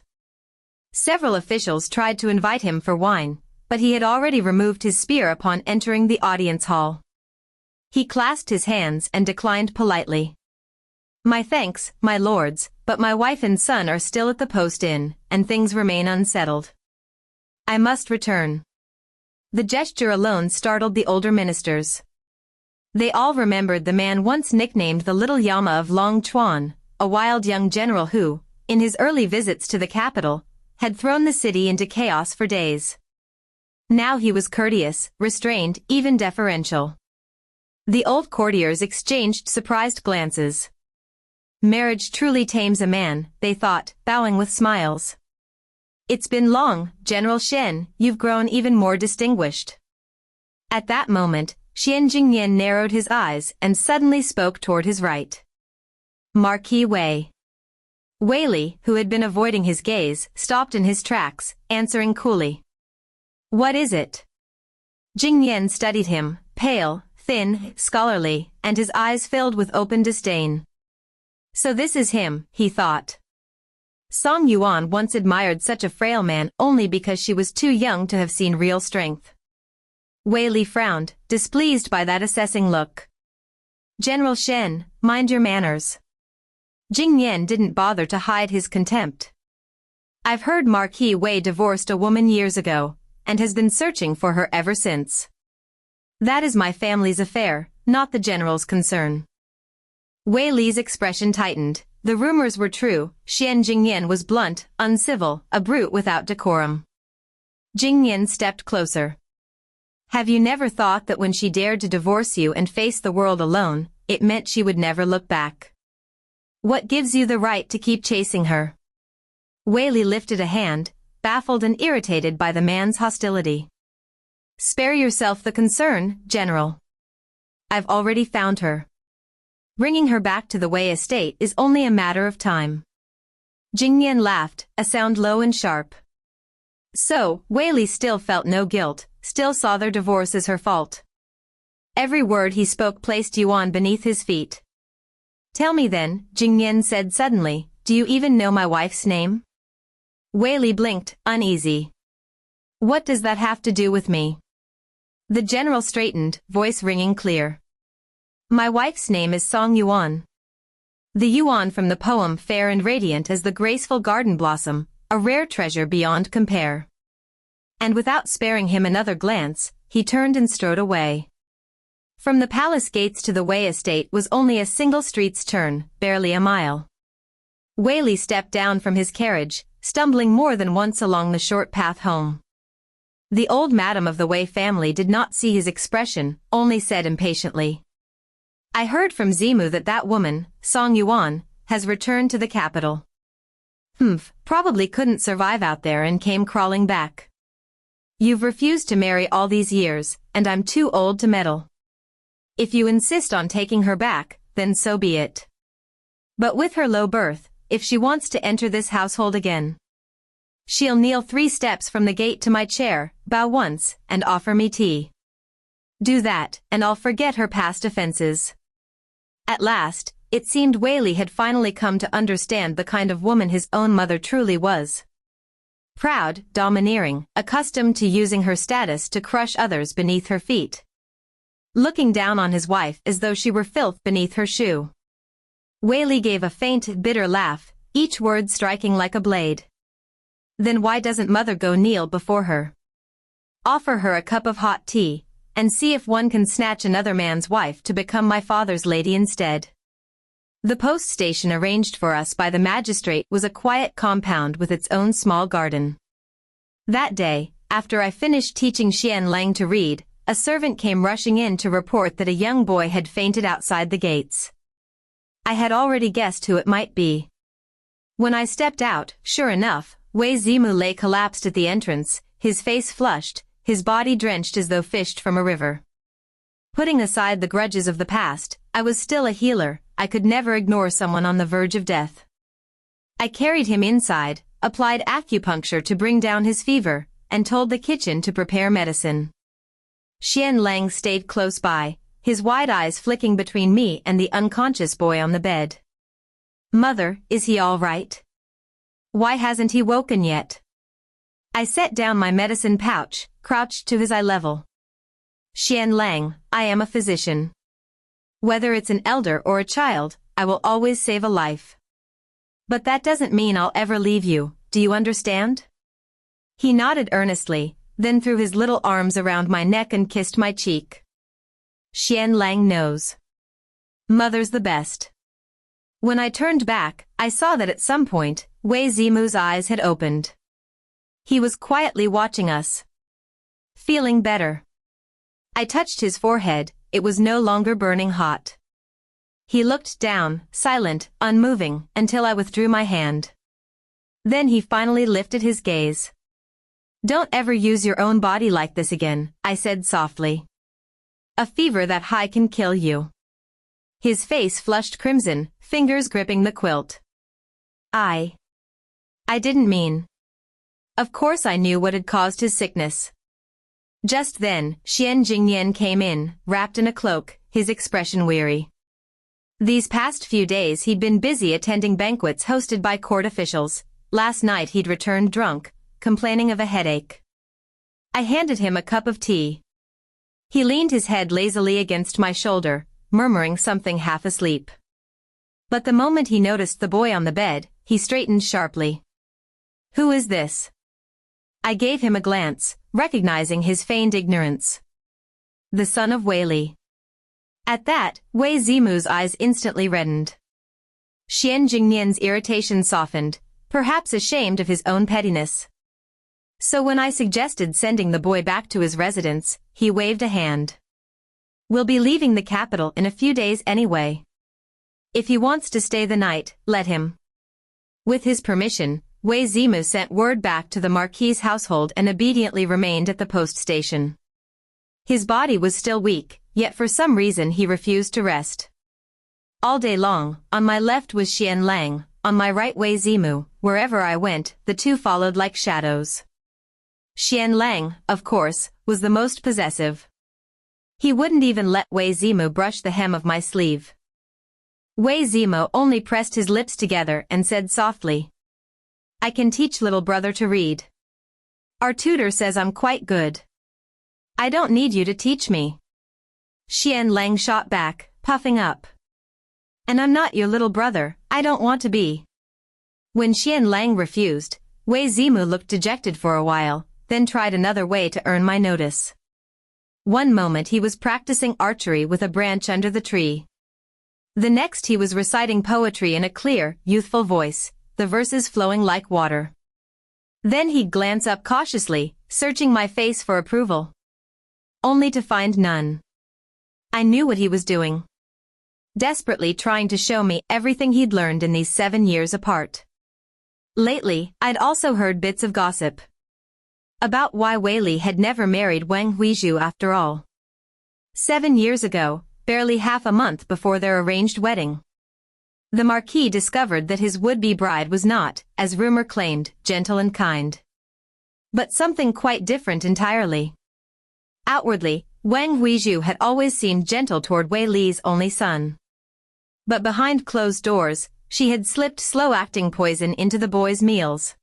Several officials tried to invite him for wine, but he had already removed his spear upon entering the audience hall. He clasped his hands and declined politely. "My thanks, my lords, but my wife and son are still at the post inn, and things remain unsettled. I must return." The gesture alone startled the older ministers. They all remembered the man once nicknamed the Little Yama of Long Chuan, a wild young general who, in his early visits to the capital, had thrown the city into chaos for days. Now he was courteous, restrained, even deferential. The old courtiers exchanged surprised glances. Marriage truly tames a man, they thought, bowing with smiles. It's been long, General Shen, you've grown even more distinguished. At that moment, Xian Jingyan narrowed his eyes and suddenly spoke toward his right. Marquis Wei. Wei Li, who had been avoiding his gaze, stopped in his tracks, answering coolly. What is it? Jingyan studied him, pale, thin, scholarly, and his eyes filled with open disdain. So this is him, he thought. Song Yuan once admired such a frail man only because she was too young to have seen real strength. Wei Li frowned, displeased by that assessing look. General Shen, mind your manners. Jing Yan didn't bother to hide his contempt. I've heard Marquis Wei divorced a woman years ago, and has been searching for her ever since. That is my family's affair, not the general's concern. Wei Li's expression tightened. The rumors were true. Xian Jingyan was blunt, uncivil, a brute without decorum. Jingyan stepped closer. Have you never thought that when she dared to divorce you and face the world alone, it meant she would never look back? What gives you the right to keep chasing her? Wei Li lifted a hand, baffled and irritated by the man's hostility. Spare yourself the concern, General. I've already found her. Bringing her back to the Wei estate is only a matter of time. Jingyan laughed, a sound low and sharp. So, Wei Li still felt no guilt, still saw their divorce as her fault. Every word he spoke placed Yuan beneath his feet. Tell me then, Jingyan said suddenly, do you even know my wife's name? Wei Li blinked, uneasy. What does that have to do with me? The general straightened, voice ringing clear. My wife's name is Song Yuan. The Yuan from the poem fair and radiant as the graceful garden blossom, a rare treasure beyond compare. And without sparing him another glance, he turned and strode away. From the palace gates to the Wei estate was only a single street's turn, barely a mile. Wei Li stepped down from his carriage, stumbling more than once along the short path home. The old madam of the Wei family did not see his expression, only said impatiently. I heard from Zimu that woman, Song Yuan, has returned to the capital. Probably couldn't survive out there and came crawling back. You've refused to marry all these years, and I'm too old to meddle. If you insist on taking her back, then so be it. But with her low birth, if she wants to enter this household again, she'll kneel 3 steps from the gate to my chair, bow once, and offer me tea. Do that, and I'll forget her past offenses. At last, it seemed Wei Li had finally come to understand the kind of woman his own mother truly was. Proud, domineering, accustomed to using her status to crush others beneath her feet. Looking down on his wife as though she were filth beneath her shoe. Wei Li gave a faint, bitter laugh, each word striking like a blade. Then why doesn't mother go kneel before her? Offer her a cup of hot tea, and see if one can snatch another man's wife to become my father's lady instead. The post station arranged for us by the magistrate was a quiet compound with its own small garden. That day, after I finished teaching Xian Lang to read, a servant came rushing in to report that a young boy had fainted outside the gates. I had already guessed who it might be. When I stepped out, sure enough, Wei Zimu lay collapsed at the entrance, his face flushed, his body drenched as though fished from a river. Putting aside the grudges of the past, I was still a healer. I could never ignore someone on the verge of death. I carried him inside, applied acupuncture to bring down his fever, and told the kitchen to prepare medicine. Xian Lang stayed close by, his wide eyes flicking between me and the unconscious boy on the bed. Mother, is he all right? Why hasn't he woken yet? I set down my medicine pouch, crouched to his eye level. Xian Lang, I am a physician. Whether it's an elder or a child, I will always save a life. But that doesn't mean I'll ever leave you, do you understand? He nodded earnestly, then threw his little arms around my neck and kissed my cheek. Xian Lang knows. Mother's the best. When I turned back, I saw that at some point, Wei Zimu's eyes had opened. He was quietly watching us. Feeling better. I touched his forehead, it was no longer burning hot. He looked down, silent, unmoving, until I withdrew my hand. Then he finally lifted his gaze. "Don't ever use your own body like this again," I said softly. "A fever that high can kill you." His face flushed crimson, fingers gripping the quilt. I didn't mean. Of course I knew what had caused his sickness. Just then, Xian Jingyan came in, wrapped in a cloak, his expression weary. These past few days he'd been busy attending banquets hosted by court officials. Last night he'd returned drunk, complaining of a headache. I handed him a cup of tea. He leaned his head lazily against my shoulder, murmuring something half asleep. But the moment he noticed the boy on the bed, he straightened sharply. "Who is this?" I gave him a glance, recognizing his feigned ignorance. "The son of Wei Li." At that, Wei Zimu's eyes instantly reddened. Xian Jingnian's irritation softened, perhaps ashamed of his own pettiness. So when I suggested sending the boy back to his residence, he waved a hand. "We'll be leaving the capital in a few days anyway. If he wants to stay the night, let him." With his permission, Wei Zimu sent word back to the Marquis's household and obediently remained at the post station. His body was still weak, yet for some reason he refused to rest. All day long, on my left was Xian Lang, on my right Wei Zimu. Wherever I went, the two followed like shadows. Xian Lang, of course, was the most possessive. He wouldn't even let Wei Zimu brush the hem of my sleeve. Wei Zimu only pressed his lips together and said softly, "I can teach little brother to read. Our tutor says I'm quite good. I don't need you to teach me." Xian Lang shot back, puffing up. "And I'm not your little brother, I don't want to be." When Xian Lang refused, Wei Zimu looked dejected for a while, then tried another way to earn my notice. One moment he was practicing archery with a branch under the tree. The next he was reciting poetry in a clear, youthful voice, the verses flowing like water. Then he'd glance up cautiously, searching my face for approval. Only to find none. I knew what he was doing. Desperately trying to show me everything he'd learned in these 7 years apart. Lately, I'd also heard bits of gossip. About why Wei Li had never married Wang Huizhu after all. 7 years ago, barely half a month before their arranged wedding, the Marquis discovered that his would-be bride was not, as rumor claimed, gentle and kind, but something quite different entirely. Outwardly, Wang Huizhu had always seemed gentle toward Wei Li's only son. But behind closed doors, she had slipped slow-acting poison into the boy's meals.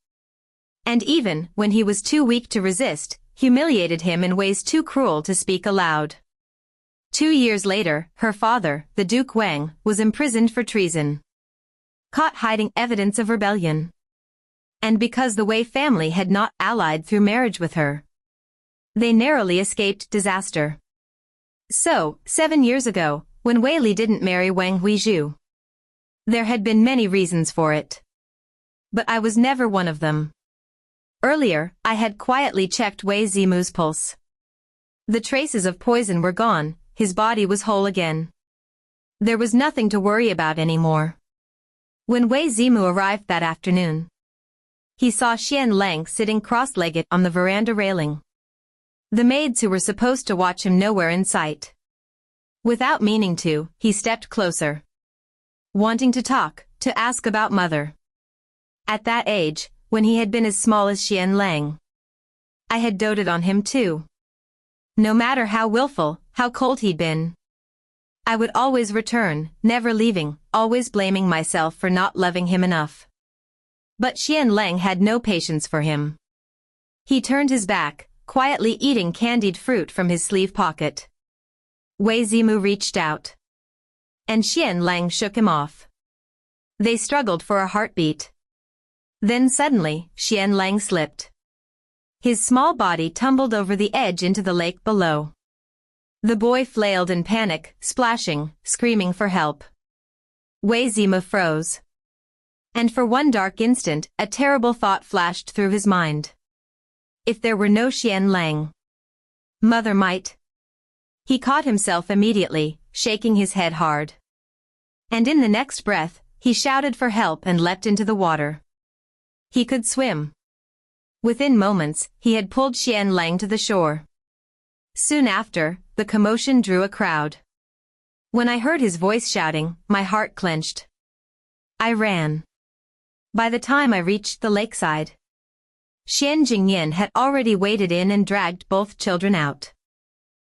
And even when he was too weak to resist, humiliated him in ways too cruel to speak aloud. 2 years later, her father, the Duke Wang, was imprisoned for treason. Caught hiding evidence of rebellion. And because the Wei family had not allied through marriage with her, they narrowly escaped disaster. So, 7 years ago, when Wei Li didn't marry Wang Huizhu, there had been many reasons for it. But I was never one of them. Earlier, I had quietly checked Wei Zimu's pulse. The traces of poison were gone, his body was whole again. There was nothing to worry about anymore. When Wei Zimu arrived that afternoon, he saw Xian Lang sitting cross-legged on the veranda railing. The maids who were supposed to watch him nowhere in sight. Without meaning to, he stepped closer. Wanting to talk, to ask about mother. At that age, when he had been as small as Xian Lang, I had doted on him too. No matter how willful, how cold he'd been, I would always return, never leaving, always blaming myself for not loving him enough. But Xian Lang had no patience for him. He turned his back, quietly eating candied fruit from his sleeve pocket. Wei Zimu reached out, and Xian Lang shook him off. They struggled for a heartbeat. Then suddenly, Xian Lang slipped. His small body tumbled over the edge into the lake below. The boy flailed in panic, splashing, screaming for help. Wei Zimu froze. And for one dark instant, a terrible thought flashed through his mind. If there were no Xian Lang, mother might. He caught himself immediately, shaking his head hard. And in the next breath, he shouted for help and leapt into the water. He could swim. Within moments, he had pulled Xian Lang to the shore. Soon after, the commotion drew a crowd. When I heard his voice shouting, my heart clenched. I ran. By the time I reached the lakeside, Xian Jingyan had already waded in and dragged both children out.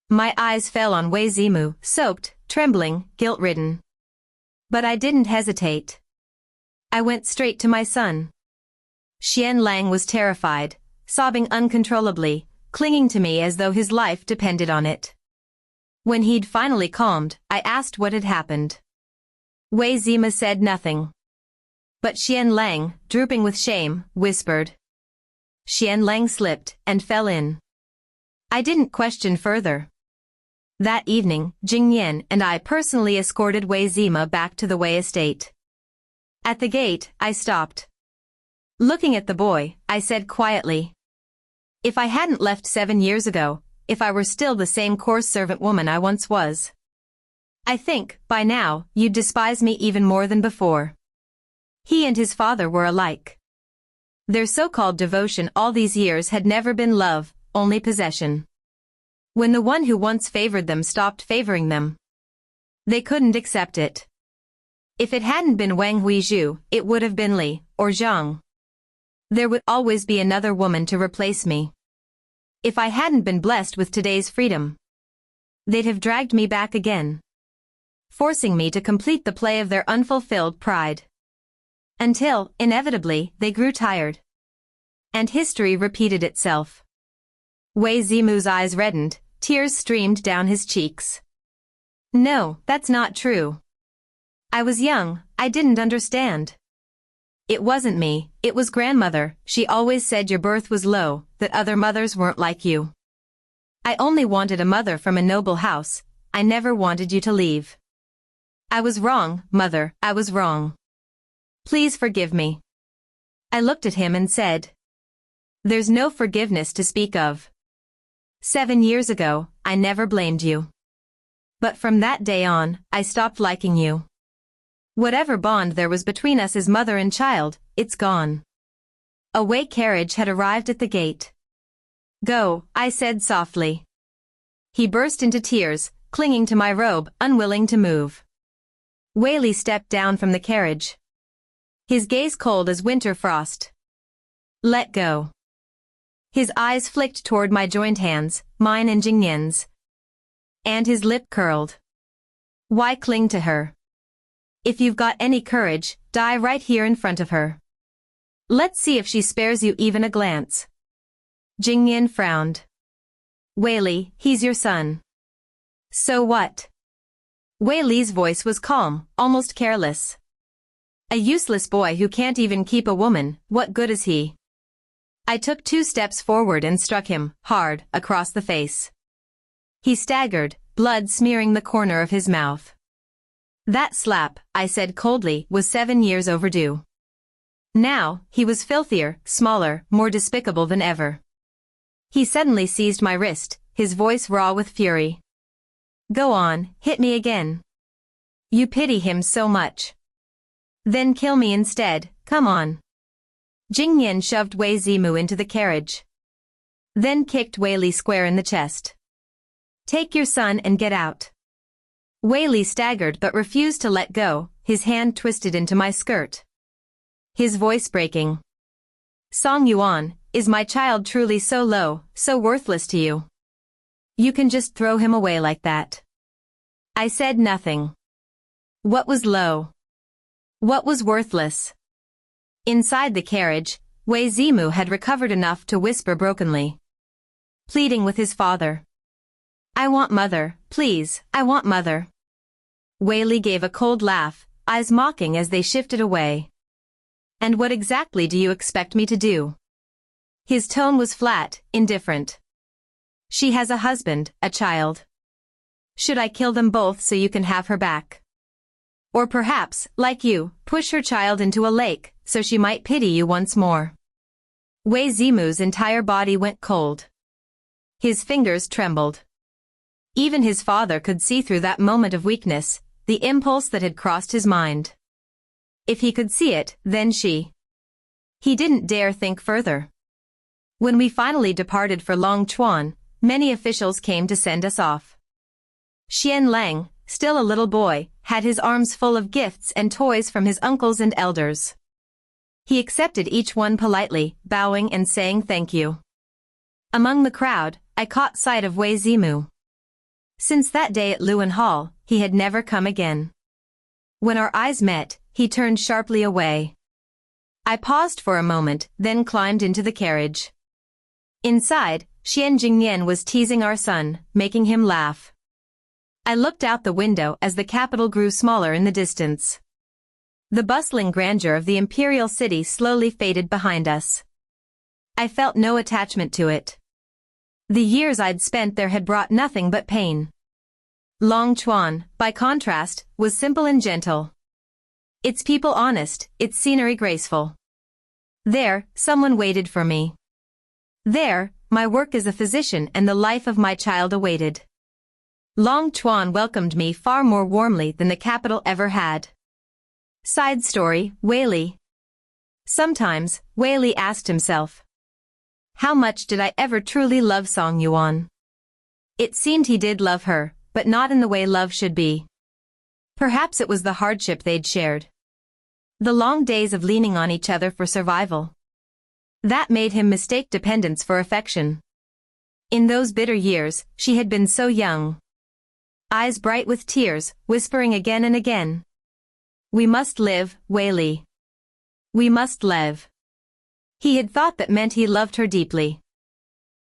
My eyes fell on Wei Zimu, soaked, trembling, guilt-ridden. But I didn't hesitate. I went straight to my son. Xian Lang was terrified, sobbing uncontrollably, clinging to me as though his life depended on it. When he'd finally calmed, I asked what had happened. Wei Zimu said nothing. But Xian Lang, drooping with shame, whispered. Xian Lang slipped and fell in. I didn't question further. That evening, Jing Yan and I personally escorted Wei Zimu back to the Wei estate. At the gate, I stopped. Looking at the boy, I said quietly. If I hadn't left 7 years ago, if I were still the same coarse servant woman I once was, I think, by now, you'd despise me even more than before. He and his father were alike. Their so-called devotion all these years had never been love, only possession. When the one who once favored them stopped favoring them, they couldn't accept it. If it hadn't been Wang Huizhu, it would have been Li, or Zhang. There would always be another woman to replace me. If I hadn't been blessed with today's freedom, they'd have dragged me back again, forcing me to complete the play of their unfulfilled pride. Until, inevitably, they grew tired. And history repeated itself. Wei Zimu's eyes reddened, tears streamed down his cheeks. No, that's not true. I was young, I didn't understand. It wasn't me, it was grandmother. She always said your birth was low, that other mothers weren't like you. I only wanted a mother from a noble house, I never wanted you to leave. I was wrong, mother, I was wrong. Please forgive me. I looked at him and said. There's no forgiveness to speak of. 7 years ago, I never blamed you. But from that day on, I stopped liking you. Whatever bond there was between us as mother and child, it's gone. A Wei carriage had arrived at the gate. Go, I said softly. He burst into tears, clinging to my robe, unwilling to move. Wei Li stepped down from the carriage. His gaze cold as winter frost. Let go. His eyes flicked toward my joined hands, mine and Jing Yan's. And his lip curled. Why cling to her? If you've got any courage, die right here in front of her. Let's see if she spares you even a glance. Jing Yan frowned. Wei Li, he's your son. So what? Wei Li's voice was calm, almost careless. A useless boy who can't even keep a woman, what good is he? I took 2 steps forward and struck him, hard, across the face. He staggered, blood smearing the corner of his mouth. That slap, I said coldly, was 7 years overdue. Now, he was filthier, smaller, more despicable than ever. He suddenly seized my wrist, his voice raw with fury. Go on, hit me again. You pity him so much. Then kill me instead, come on. Jing Yan shoved Wei Zimu into the carriage. Then kicked Wei Li square in the chest. Take your son and get out. Wei Li staggered but refused to let go, his hand twisted into my skirt. His voice breaking. Song Yuan, is my child truly so low, so worthless to you? You can just throw him away like that. I said nothing. What was low? What was worthless? Inside the carriage, Wei Zimu had recovered enough to whisper brokenly. Pleading with his father. I want mother, please, I want mother. Wei Li gave a cold laugh, eyes mocking as they shifted away. And what exactly do you expect me to do? His tone was flat, indifferent. She has a husband, a child. Should I kill them both so you can have her back? Or perhaps, like you, push her child into a lake, so she might pity you once more. Wei Zimu's entire body went cold. His fingers trembled. Even his father could see through that moment of weakness, the impulse that had crossed his mind. If he could see it, then she. He didn't dare think further. When we finally departed for Long Chuan, many officials came to send us off. Xian Lang, still a little boy, had his arms full of gifts and toys from his uncles and elders. He accepted each one politely, bowing and saying thank you. Among the crowd, I caught sight of Wei Zimu. Since that day at Luan Hall, he had never come again. When our eyes met, he turned sharply away. I paused for a moment, then climbed into the carriage. Inside, Xian Jingyan was teasing our son, making him laugh. I looked out the window as the capital grew smaller in the distance. The bustling grandeur of the imperial city slowly faded behind us. I felt no attachment to it. The years I'd spent there had brought nothing but pain. Long Chuan, by contrast, was simple and gentle. Its people honest, its scenery graceful. There, someone waited for me. There, my work as a physician and the life of my child awaited. Long Chuan welcomed me far more warmly than the capital ever had. Side story, Wei Li. Sometimes, Wei Li asked himself, how much did I ever truly love Song Yuan? It seemed he did love her, but not in the way love should be. Perhaps it was the hardship they'd shared. The long days of leaning on each other for survival. That made him mistake dependence for affection. In those bitter years, she had been so young. Eyes bright with tears, whispering again and again. We must live, Wei Li. We must live. He had thought that meant he loved her deeply.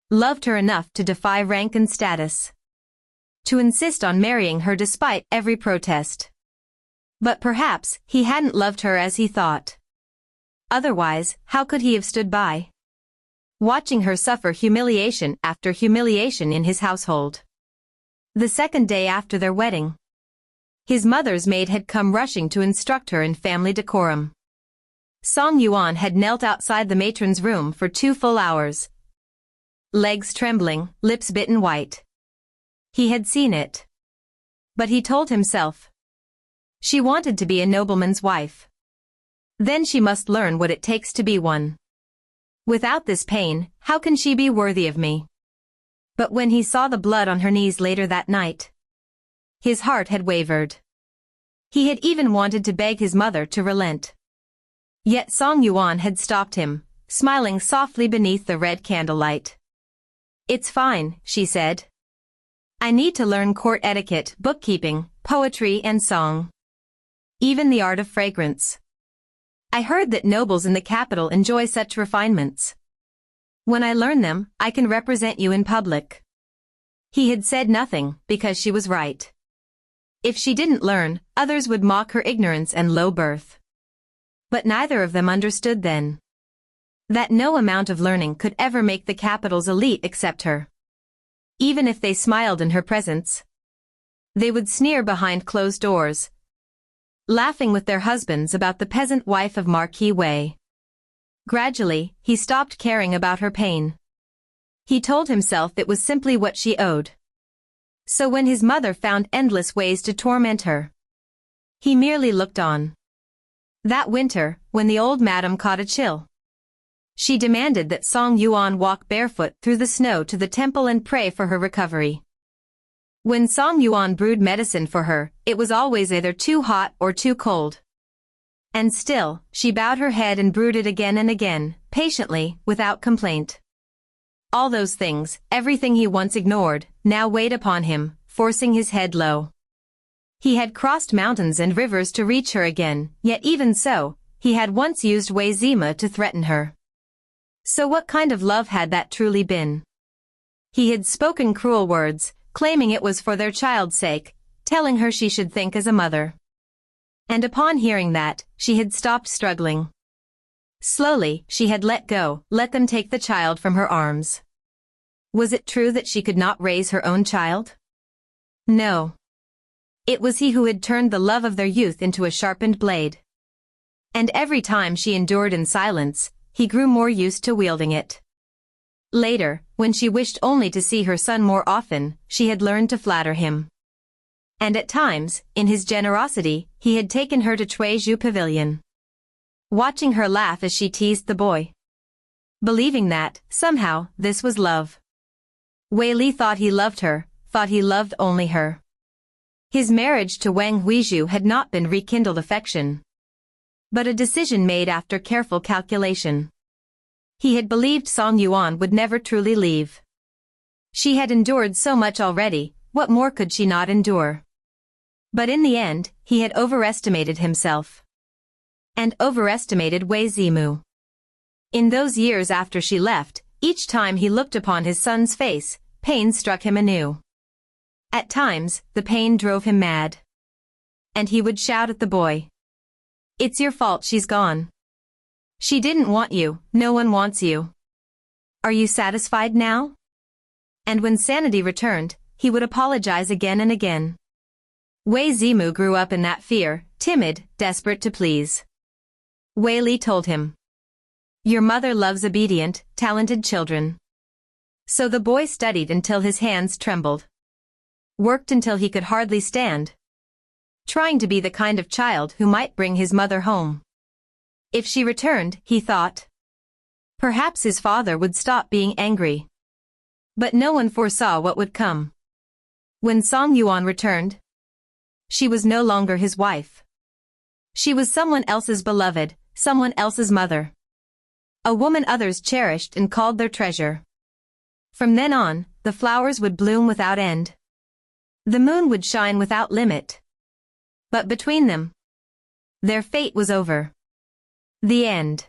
Loved her enough to defy rank and status. To insist on marrying her despite every protest. But perhaps he hadn't loved her as he thought. Otherwise, how could he have stood by? Watching her suffer humiliation after humiliation in his household. The second day after their wedding, his mother's maid had come rushing to instruct her in family decorum. Song Yuan had knelt outside the matron's room for 2 full hours. Legs trembling, lips bitten white. He had seen it. But he told himself. She wanted to be a nobleman's wife. Then she must learn what it takes to be one. Without this pain, how can she be worthy of me? But when he saw the blood on her knees later that night, his heart had wavered. He had even wanted to beg his mother to relent. Yet Song Yuan had stopped him, smiling softly beneath the red candlelight. It's fine, she said. I need to learn court etiquette, bookkeeping, poetry and song. Even the art of fragrance. I heard that nobles in the capital enjoy such refinements. When I learn them, I can represent you in public. He had said nothing, because she was right. If she didn't learn, others would mock her ignorance and low birth. But neither of them understood then. That no amount of learning could ever make the capital's elite accept her. Even if they smiled in her presence. They would sneer behind closed doors, laughing with their husbands about the peasant wife of Marquis Wei. Gradually, he stopped caring about her pain. He told himself it was simply what she owed. So when his mother found endless ways to torment her, he merely looked on. That winter, when the old madam caught a chill, she demanded that Song Yuan walk barefoot through the snow to the temple and pray for her recovery. When Song Yuan brewed medicine for her, it was always either too hot or too cold. And still, she bowed her head and brewed it again and again, patiently, without complaint. All those things, everything he once ignored, now weighed upon him, forcing his head low. He had crossed mountains and rivers to reach her again, yet even so, he had once used Wei Zima to threaten her. So what kind of love had that truly been? He had spoken cruel words, claiming it was for their child's sake, telling her she should think as a mother. And upon hearing that, she had stopped struggling. Slowly, she had let go, let them take the child from her arms. Was it true that she could not raise her own child? No. It was he who had turned the love of their youth into a sharpened blade. And every time she endured in silence, he grew more used to wielding it. Later, when she wished only to see her son more often, she had learned to flatter him. And at times, in his generosity, he had taken her to Treju Pavilion, watching her laugh as she teased the boy, believing that, somehow, this was love. Wei Li thought he loved her, thought he loved only her. His marriage to Wang Huizhu had not been rekindled affection, but a decision made after careful calculation. He had believed Song Yuan would never truly leave. She had endured so much already, what more could she not endure? But in the end, he had overestimated himself. And overestimated Wei Zimu. In those years after she left, each time he looked upon his son's face, pain struck him anew. At times, the pain drove him mad. And he would shout at the boy. "It's your fault she's gone. She didn't want you, no one wants you. Are you satisfied now?" And when sanity returned, he would apologize again and again. Wei Zimu grew up in that fear, timid, desperate to please. Wei Li told him, "Your mother loves obedient, talented children." So the boy studied until his hands trembled, worked until he could hardly stand, trying to be the kind of child who might bring his mother home. If she returned, he thought, perhaps his father would stop being angry. But no one foresaw what would come. When Song Yuan returned, she was no longer his wife. She was someone else's beloved, someone else's mother. A woman others cherished and called their treasure. From then on, the flowers would bloom without end. The moon would shine without limit. But between them, their fate was over. The end.